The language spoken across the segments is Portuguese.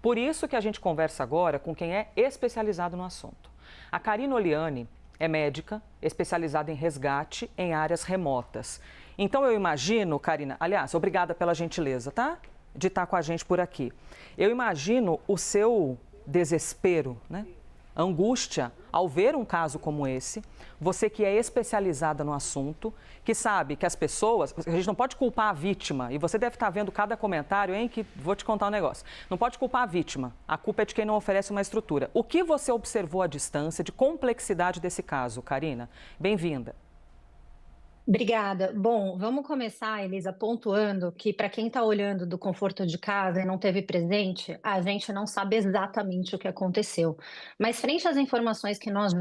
Por isso que a gente conversa agora com quem é especializado no assunto. A Karina Oliani é médica especializada em resgate em áreas remotas. Então eu imagino, Karina, aliás, obrigada pela gentileza, tá? De estar com a gente por aqui. Eu imagino o seu desespero, né? Angústia ao ver um caso como esse, você que é especializada no assunto, que sabe que as pessoas, a gente não pode culpar a vítima, e você deve estar vendo cada comentário, hein, que vou te contar um negócio. Não pode culpar a vítima, a culpa é de quem não oferece uma estrutura. O que você observou à distância de complexidade desse caso, Karina? Bem-vinda. Obrigada. Bom, vamos começar, Elisa, pontuando que para quem está olhando do conforto de casa e não teve presente, a gente não sabe exatamente o que aconteceu. Mas frente às informações que nós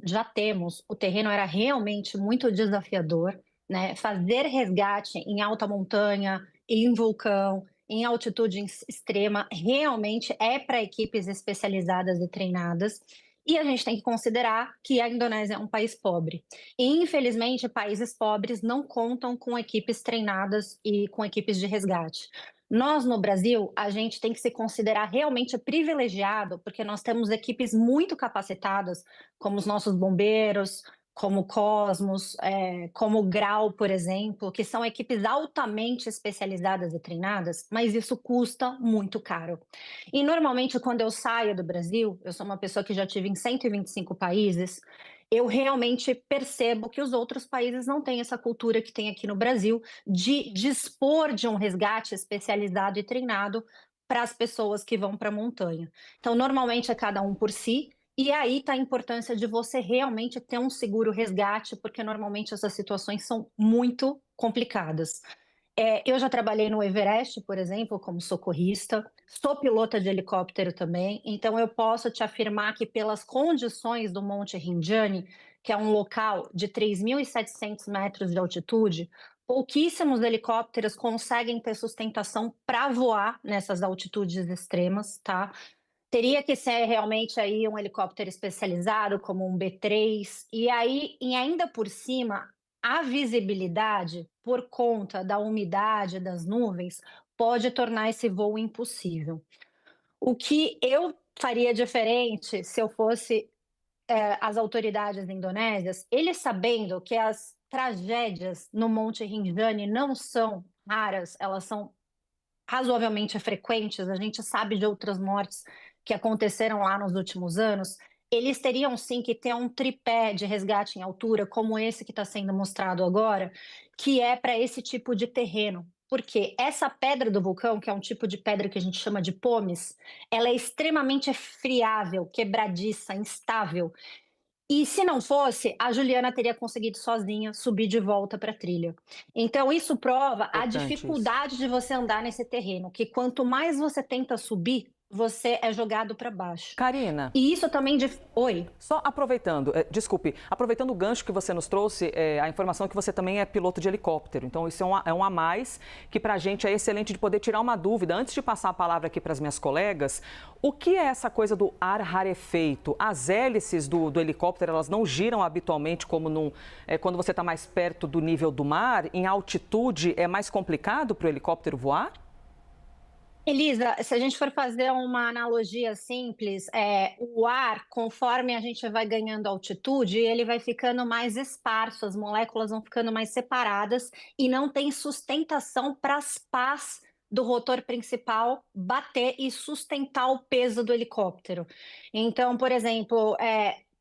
já temos, o terreno era realmente muito desafiador, né? Fazer resgate em alta montanha, em vulcão, em altitude extrema, realmente é para equipes especializadas e treinadas. E a gente tem que considerar que a Indonésia é um país pobre. E, infelizmente, países pobres não contam com equipes treinadas e com equipes de resgate. Nós, no Brasil, a gente tem que se considerar realmente privilegiado, porque nós temos equipes muito capacitadas, como os nossos bombeiros, como o Cosmos, como o Grau, por exemplo, que são equipes altamente especializadas e treinadas, mas isso custa muito caro. E, normalmente, quando eu saio do Brasil, eu sou uma pessoa que já tive em 125 países, eu realmente percebo que os outros países não têm essa cultura que tem aqui no Brasil de dispor de um resgate especializado e treinado para as pessoas que vão para a montanha. Então, normalmente é cada um por si, e aí está a importância de você realmente ter um seguro resgate, porque normalmente essas situações são muito complicadas. Eu já trabalhei no Everest, por exemplo, como socorrista, sou pilota de helicóptero também, então eu posso te afirmar que pelas condições do Monte Rinjani, que é um local de 3.700 metros de altitude, pouquíssimos helicópteros conseguem ter sustentação para voar nessas altitudes extremas, tá? Teria que ser realmente aí um helicóptero especializado, como um B3, e aí, e ainda por cima, a visibilidade, por conta da umidade das nuvens, pode tornar esse voo impossível. O que eu faria diferente se eu fosse as autoridades indonésias, eles sabendo que as tragédias no Monte Rinjani não são raras, elas são razoavelmente frequentes, a gente sabe de outras mortes que aconteceram lá nos últimos anos, eles teriam sim que ter um tripé de resgate em altura, como esse que está sendo mostrado agora, que é para esse tipo de terreno. Porque essa pedra do vulcão, que é um tipo de pedra que a gente chama de pomes, ela é extremamente friável, quebradiça, instável. E se não fosse, a Juliana teria conseguido sozinha subir de volta para a trilha. Então, isso prova a Importante isso. dificuldade de você andar nesse terreno, que quanto mais você tenta subir, você é jogado para baixo. Karina, E isso também. Oi. só aproveitando, desculpe, aproveitando o gancho que você nos trouxe, a informação é que você também é piloto de helicóptero. Então, isso é um a mais que para a gente é excelente de poder tirar uma dúvida. Antes de passar a palavra aqui para as minhas colegas, o que é essa coisa do ar rarefeito? As hélices do helicóptero, elas não giram habitualmente como quando você está mais perto do nível do mar? Em altitude, é mais complicado para o helicóptero voar? Elisa, se a gente for fazer uma analogia simples, o ar, conforme a gente vai ganhando altitude, ele vai ficando mais esparso, as moléculas vão ficando mais separadas e não tem sustentação para as pás do rotor principal bater e sustentar o peso do helicóptero. Então, por exemplo,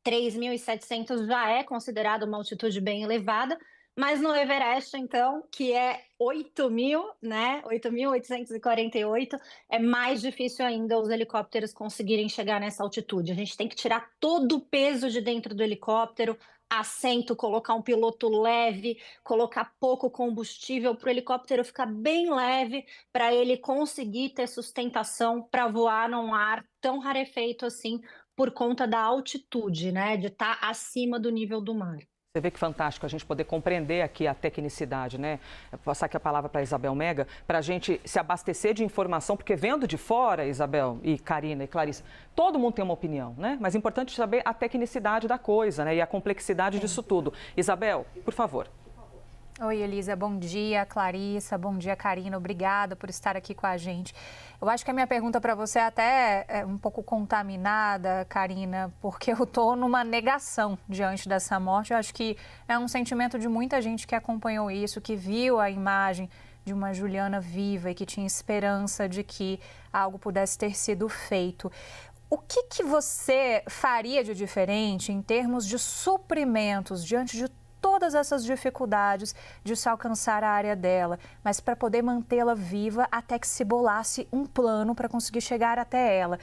3.700 já é considerado uma altitude bem elevada, mas no Everest, então, que é 8.000, né? 8.848, é mais difícil ainda os helicópteros conseguirem chegar nessa altitude. A gente tem que tirar todo o peso de dentro do helicóptero, assento, colocar um piloto leve, colocar pouco combustível para o helicóptero ficar bem leve, para ele conseguir ter sustentação para voar num ar tão rarefeito assim, por conta da altitude, né? De estar acima do nível do mar. Você vê que fantástico a gente poder compreender aqui a tecnicidade, né? Vou passar aqui a palavra para a Isabel Mega, para a gente se abastecer de informação, porque vendo de fora, Isabel e Karina e Clarissa, todo mundo tem uma opinião, né? Mas é importante saber a tecnicidade da coisa, né? E a complexidade disso tudo. Isabel, por favor. Oi, Elisa, bom dia. Clarissa, bom dia, Karina. Obrigada por estar aqui com a gente. Eu acho que a minha pergunta para você até é um pouco contaminada, Karina, porque eu estou numa negação diante dessa morte. Eu acho que é um sentimento de muita gente que acompanhou isso, que viu a imagem de uma Juliana viva e que tinha esperança de que algo pudesse ter sido feito. O que você faria de diferente em termos de suprimentos diante de todas essas dificuldades de se alcançar a área dela, mas para poder mantê-la viva até que se bolasse um plano para conseguir chegar até ela?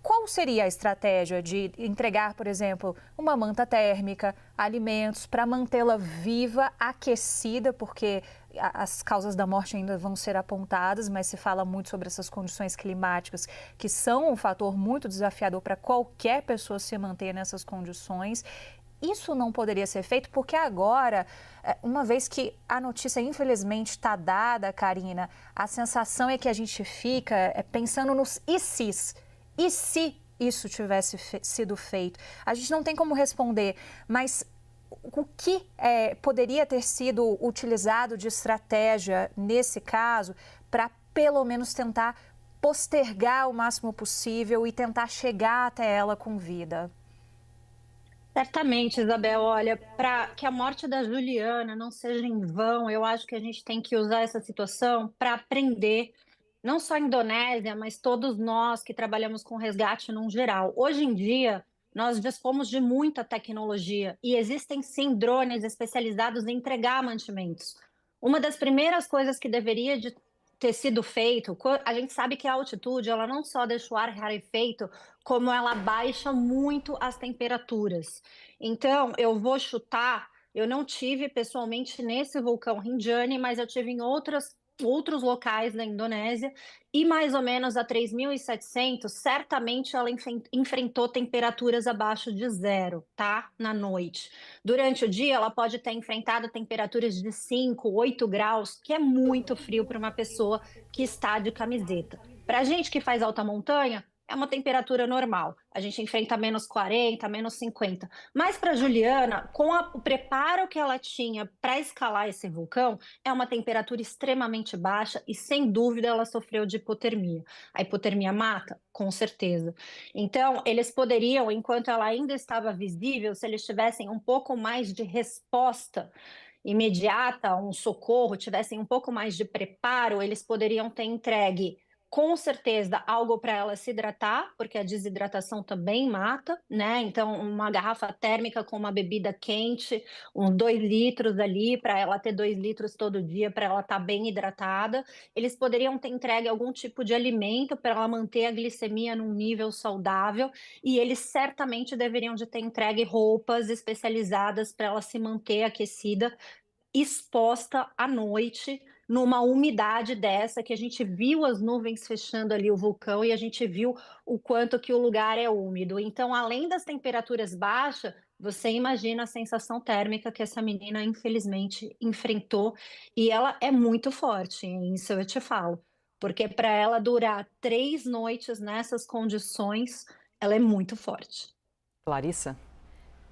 Qual seria a estratégia de entregar, por exemplo, uma manta térmica, alimentos para mantê-la viva, aquecida, porque as causas da morte ainda vão ser apontadas, mas se fala muito sobre essas condições climáticas, que são um fator muito desafiador para qualquer pessoa se manter nessas condições. Isso não poderia ser feito porque agora, uma vez que a notícia infelizmente está dada, Karina, a sensação é que a gente fica pensando nos e se isso tivesse sido feito? A gente não tem como responder, mas o que poderia ter sido utilizado de estratégia nesse caso para pelo menos tentar postergar o máximo possível e tentar chegar até ela com vida? Certamente, Isabel, olha, para que a morte da Juliana não seja em vão, eu acho que a gente tem que usar essa situação para aprender, não só a Indonésia, mas todos nós que trabalhamos com resgate num geral. Hoje em dia, nós dispomos de muita tecnologia e existem sim drones especializados em entregar mantimentos. Uma das primeiras coisas que deveria ter sido feito, a gente sabe que a altitude, ela não só deixa o ar rarefeito, como ela baixa muito as temperaturas. Então, eu vou chutar, eu não tive pessoalmente nesse vulcão Rinjani, mas eu tive em outros locais da Indonésia, e mais ou menos a 3.700, certamente ela enfrentou temperaturas abaixo de zero, tá? Na noite. Durante o dia, ela pode ter enfrentado temperaturas de 5, 8 graus, que é muito frio para uma pessoa que está de camiseta. Para a gente que faz alta montanha, é uma temperatura normal. A gente enfrenta menos 40, menos 50. Mas para Juliana, com o preparo que ela tinha para escalar esse vulcão, é uma temperatura extremamente baixa e, sem dúvida, ela sofreu de hipotermia. A hipotermia mata? Com certeza. Então, eles poderiam, enquanto ela ainda estava visível, se eles tivessem um pouco mais de resposta imediata, um socorro, tivessem um pouco mais de preparo, eles poderiam ter entregue com certeza algo para ela se hidratar, porque a desidratação também mata, né? Então, uma garrafa térmica com uma bebida quente, uns 2 litros ali, para ela ter 2 litros todo dia, para ela estar bem hidratada. Eles poderiam ter entregue algum tipo de alimento para ela manter a glicemia num nível saudável, e eles certamente deveriam de ter entregue roupas especializadas para ela se manter aquecida, exposta à noite, numa umidade dessa, que a gente viu as nuvens fechando ali o vulcão e a gente viu o quanto que o lugar é úmido. Então, além das temperaturas baixas, você imagina a sensação térmica que essa menina, infelizmente, enfrentou. E ela é muito forte, hein? Isso eu te falo. Porque para ela durar 3 noites nessas condições, ela é muito forte. Clarissa?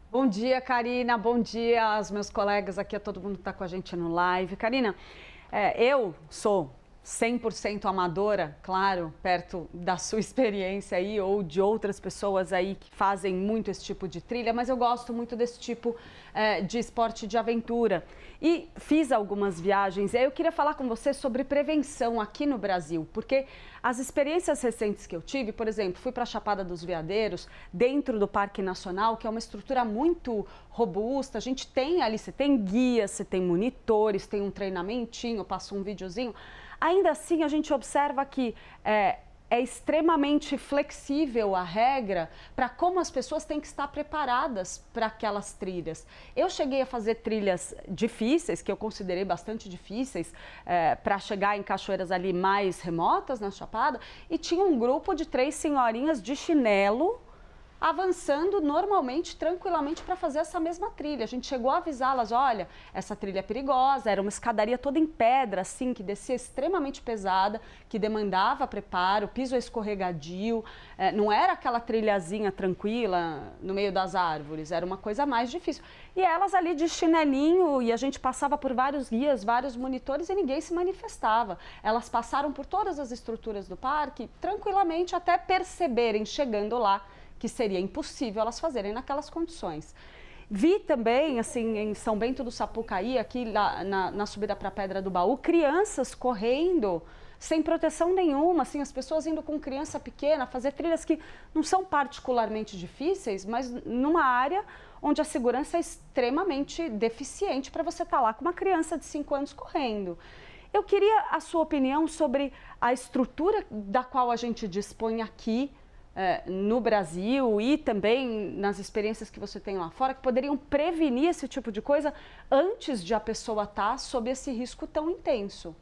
Bom dia, Karina. Bom dia aos meus colegas aqui, a todo mundo que está com a gente no live. Karina, eu sou 100% amadora, claro, perto da sua experiência aí ou de outras pessoas aí que fazem muito esse tipo de trilha, mas eu gosto muito desse tipo de esporte de aventura. E fiz algumas viagens e aí eu queria falar com você sobre prevenção aqui no Brasil, porque as experiências recentes que eu tive, por exemplo, fui para a Chapada dos Veadeiros, dentro do Parque Nacional, que é uma estrutura muito robusta, a gente tem ali, você tem guias, você tem monitores, tem um treinamentinho, passa um videozinho. Ainda assim, a gente observa que é extremamente flexível a regra para como as pessoas têm que estar preparadas para aquelas trilhas. Eu cheguei a fazer trilhas difíceis, que eu considerei bastante difíceis, para chegar em cachoeiras ali mais remotas na Chapada, e tinha um grupo de 3 senhorinhas de chinelo avançando normalmente, tranquilamente, para fazer essa mesma trilha. A gente chegou a avisá-las, olha, essa trilha é perigosa, era uma escadaria toda em pedra, assim, que descia extremamente pesada, que demandava preparo, piso escorregadio, não era aquela trilhazinha tranquila no meio das árvores, era uma coisa mais difícil. E elas ali de chinelinho, e a gente passava por vários guias, vários monitores e ninguém se manifestava. Elas passaram por todas as estruturas do parque tranquilamente até perceberem, chegando lá, que seria impossível elas fazerem naquelas condições. Vi também, assim, em São Bento do Sapucaí, aqui na subida para a Pedra do Baú, crianças correndo sem proteção nenhuma, assim, as pessoas indo com criança pequena, fazer trilhas que não são particularmente difíceis, mas numa área onde a segurança é extremamente deficiente para você estar lá com uma criança de 5 anos correndo. Eu queria a sua opinião sobre a estrutura da qual a gente dispõe aqui no Brasil e também nas experiências que você tem lá fora, que poderiam prevenir esse tipo de coisa antes de a pessoa estar sob esse risco tão intenso.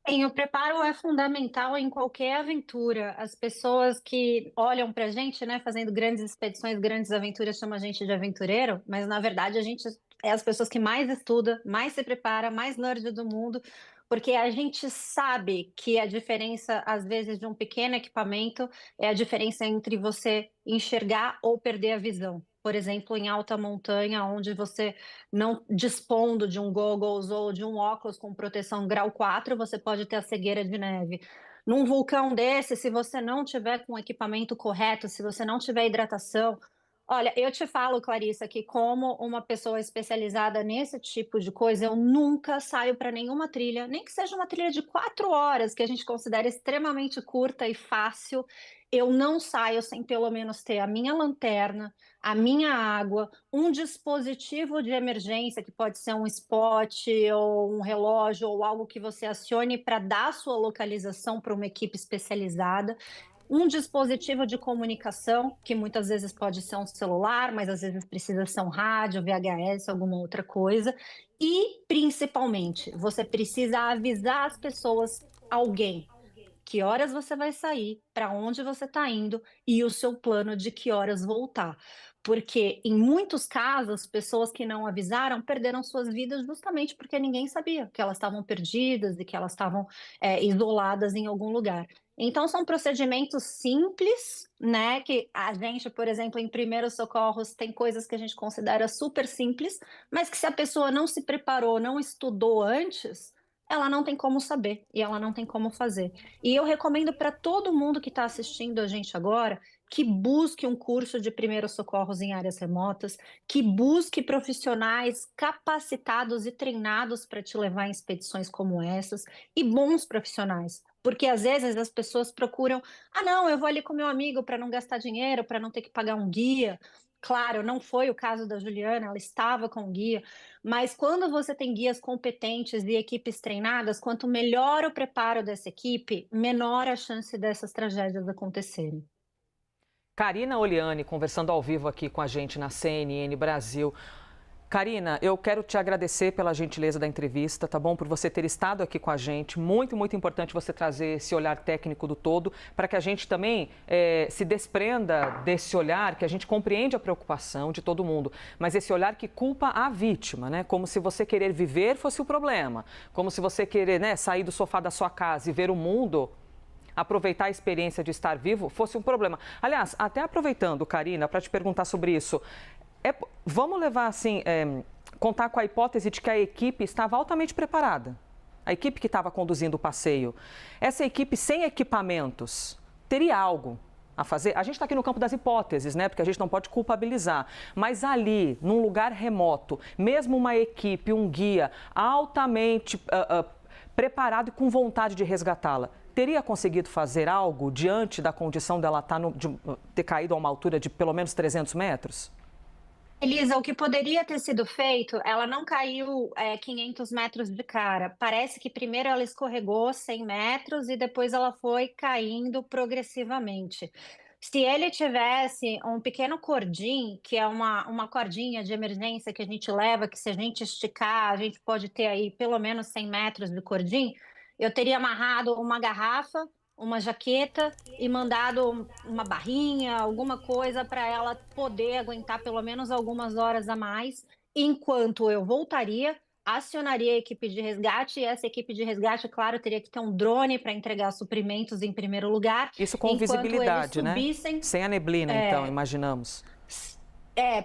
Sim, o preparo é fundamental em qualquer aventura. As pessoas que olham para a gente, né, fazendo grandes expedições, grandes aventuras, chamam a gente de aventureiro, mas na verdade a gente é as pessoas que mais estuda, mais se prepara, mais nerd do mundo, porque a gente sabe que a diferença, às vezes, de um pequeno equipamento é a diferença entre você enxergar ou perder a visão. Por exemplo, em alta montanha, onde você não dispondo de um goggles ou de um óculos com proteção grau 4, você pode ter a cegueira de neve. Num vulcão desse, se você não tiver com o equipamento correto, se você não tiver hidratação, olha, eu te falo, Clarissa, que como uma pessoa especializada nesse tipo de coisa, eu nunca saio para nenhuma trilha, nem que seja uma trilha de 4 horas, que a gente considera extremamente curta e fácil. Eu não saio sem pelo menos ter a minha lanterna, a minha água, um dispositivo de emergência, que pode ser um spot ou um relógio ou algo que você acione para dar sua localização para uma equipe especializada, um dispositivo de comunicação, que muitas vezes pode ser um celular, mas às vezes precisa ser um rádio, VHS, alguma outra coisa. E, principalmente, você precisa avisar as pessoas, alguém, que horas você vai sair, para onde você está indo e o seu plano de que horas voltar. Porque, em muitos casos, pessoas que não avisaram perderam suas vidas justamente porque ninguém sabia que elas estavam perdidas e que elas estavam isoladas em algum lugar. Então, são procedimentos simples, né? Que a gente, por exemplo, em primeiros socorros, tem coisas que a gente considera super simples, mas que se a pessoa não se preparou, não estudou antes, ela não tem como saber e ela não tem como fazer. E eu recomendo para todo mundo que está assistindo a gente agora que busque um curso de primeiros socorros em áreas remotas, que busque profissionais capacitados e treinados para te levar em expedições como essas, e bons profissionais. Porque às vezes as pessoas procuram, ah, não, eu vou ali com meu amigo para não gastar dinheiro, para não ter que pagar um guia. Claro, não foi o caso da Juliana, ela estava com guia, mas quando você tem guias competentes e equipes treinadas, quanto melhor o preparo dessa equipe, menor a chance dessas tragédias acontecerem. Karina Oliani conversando ao vivo aqui com a gente na CNN Brasil. Karina, eu quero te agradecer pela gentileza da entrevista, tá bom? Por você ter estado aqui com a gente. Muito, muito importante você trazer esse olhar técnico do todo, para que a gente também se desprenda desse olhar, que a gente compreende a preocupação de todo mundo, mas esse olhar que culpa a vítima, né? Como se você querer viver fosse o problema, como se você querer, né, sair do sofá da sua casa e ver o mundo, aproveitar a experiência de estar vivo, fosse um problema. Aliás, até aproveitando, Karina, para te perguntar sobre isso, vamos levar assim, contar com a hipótese de que a equipe estava altamente preparada, a equipe que estava conduzindo o passeio. Essa equipe sem equipamentos teria algo a fazer? A gente está aqui no campo das hipóteses, né? Porque a gente não pode culpabilizar. Mas ali, num lugar remoto, mesmo uma equipe, um guia altamente preparado e com vontade de resgatá-la, teria conseguido fazer algo diante da condição dela ter caído a uma altura de pelo menos 300 metros? Elisa, o que poderia ter sido feito, ela não caiu 500 metros de cara. Parece que primeiro ela escorregou 100 metros e depois ela foi caindo progressivamente. Se ele tivesse um pequeno cordim, que é uma cordinha de emergência que a gente leva, que se a gente esticar, a gente pode ter aí pelo menos 100 metros de cordim, eu teria amarrado uma garrafa uma jaqueta e mandado uma barrinha, alguma coisa para ela poder aguentar pelo menos algumas horas a mais, enquanto eu voltaria, acionaria a equipe de resgate, e essa equipe de resgate, claro, teria que ter um drone para entregar suprimentos em primeiro lugar. Isso com visibilidade, né? Subissem, Sem a neblina, então, imaginamos.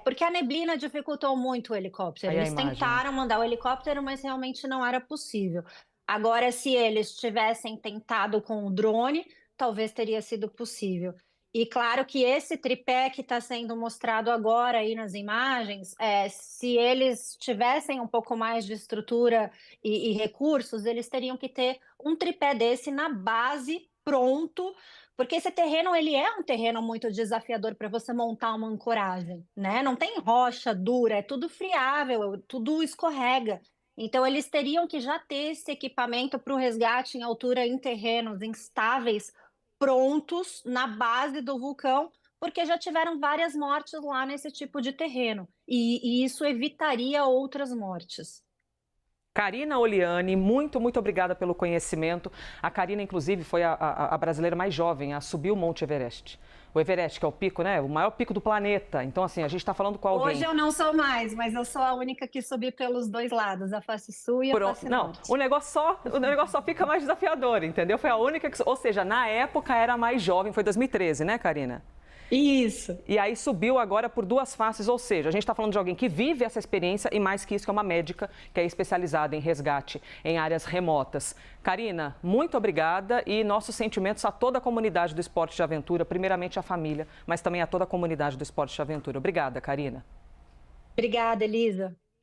porque a neblina dificultou muito o helicóptero. Aí a Eles imagem. tentaram mandar o helicóptero, mas realmente não era possível. Agora, se eles tivessem tentado com o drone, talvez teria sido possível. E claro que esse tripé que está sendo mostrado agora aí nas imagens, se eles tivessem um pouco mais de estrutura e recursos, eles teriam que ter um tripé desse na base pronto, porque esse terreno ele é um terreno muito desafiador para você montar uma ancoragem, né? Não tem rocha dura, é tudo friável, tudo escorrega. Então eles teriam que já ter esse equipamento para o resgate em altura em terrenos instáveis prontos na base do vulcão, porque já tiveram várias mortes lá nesse tipo de terreno, e isso evitaria outras mortes. Karina Oliani, muito obrigada pelo conhecimento. A Karina, inclusive, foi a brasileira mais jovem a subir o Monte Everest. O Everest, que é o pico, né? O maior pico do planeta. Então, assim, a gente está falando com alguém. Hoje eu não sou mais, mas eu sou a única que subi pelos dois lados, a face sul e a face norte. Não, o negócio só fica mais desafiador, entendeu? Foi a única que... Ou seja, na época era mais jovem, foi 2013, né, Karina? Isso. E aí subiu agora por duas faces, ou seja, a gente está falando de alguém que vive essa experiência e mais que isso, que é uma médica que é especializada em resgate em áreas remotas. Karina, muito obrigada e nossos sentimentos a toda a comunidade do esporte de aventura, primeiramente a família, mas também a toda a comunidade do esporte de aventura. Obrigada, Karina. Obrigada, Elisa.